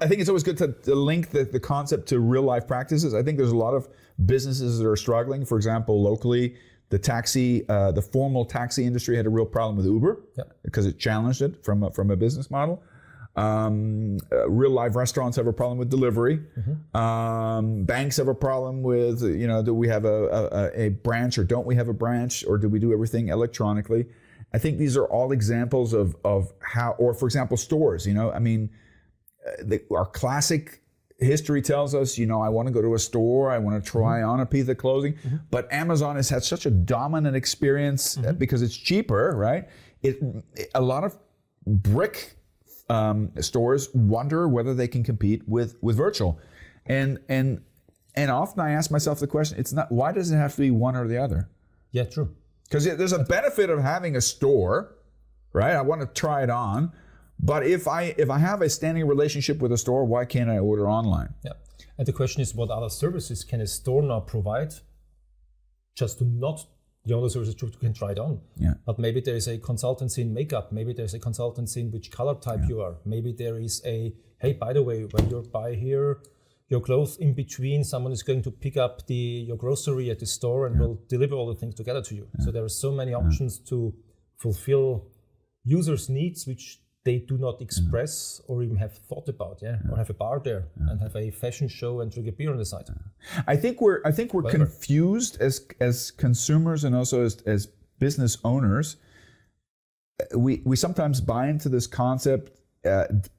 I think it's always good to link the concept to real life practices. I think there's a lot of businesses that are struggling. For example, locally, the formal taxi industry had a real problem with Uber because it challenged it from a business model. Real live restaurants have a problem with delivery. Banks have a problem with, do we have a branch or don't we have a branch, or do we do everything electronically? I think these are all examples of how, or for example, stores, our classic history tells us, I want to go to a store, I want to try on a piece of clothing, but Amazon has had such a dominant experience because it's cheaper, right? A lot of brick stores wonder whether they can compete with virtual, and often I ask myself the question: it's not, why does it have to be one or the other? Yeah, true. Because there's a benefit of having a store, right? I want to try it on, but if I have a standing relationship with a store, why can't I order online? Yeah, and the question is, what other services can a store now provide? Just to not the other services you can try it on. Yeah. But maybe there is a consultancy in makeup. Maybe there's a consultancy in which color type you are. Maybe there is hey, by the way, when you buy here your clothes in between, someone is going to pick up your grocery at the store and will deliver all the things together to you. So there are so many options to fulfill users' needs, which they do not express or even have thought about, or have a bar there and have a fashion show and drink a beer on the side. I think we're confused as consumers and also as business owners. We sometimes buy into this concept.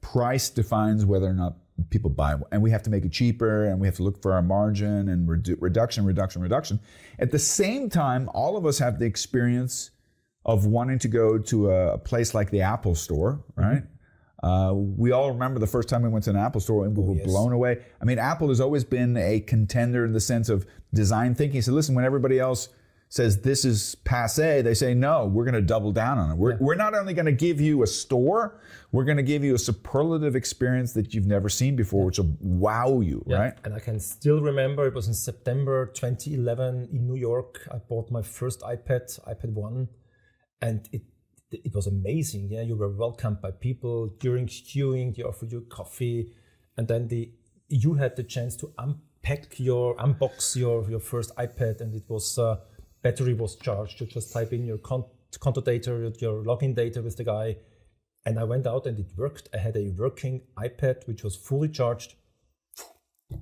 Price defines whether or not people buy, and we have to make it cheaper, and we have to look for our margin and reduction. At the same time, all of us have the experience of wanting to go to a place like the Apple store, right? We all remember the first time we went to an Apple store and we were blown away. I mean, Apple has always been a contender in the sense of design thinking. So listen, when everybody else says this is passé, they say, no, we're going to double down on it. We're not only going to give you a store, we're going to give you a superlative experience that you've never seen before, which will wow you, right? And I can still remember, it was in September 2011 in New York. I bought my first iPad 1. And it was amazing. Yeah, you were welcomed by people during queuing. They offered you coffee, and then you had the chance to unbox your first iPad, and it was battery was charged. You just type in your conto data, your login data with the guy, and I went out and it worked. I had a working iPad which was fully charged.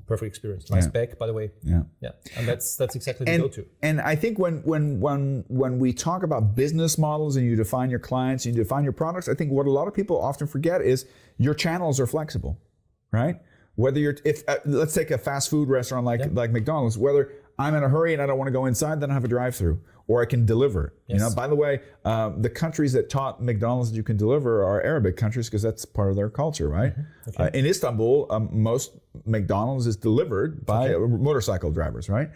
Perfect experience. Nice bag, by the way. Yeah. And that's exactly the go-to. And I think when we talk about business models and you define your clients, and you define your products, I think what a lot of people often forget is your channels are flexible, right? Whether let's take a fast food restaurant like McDonald's, whether I'm in a hurry and I don't want to go inside, then I have a drive-through, or I can deliver. Yes. By the way, the countries that taught McDonald's that you can deliver are Arabic countries because that's part of their culture, right? Okay. In Istanbul, most McDonald's is delivered by motorcycle drivers, right?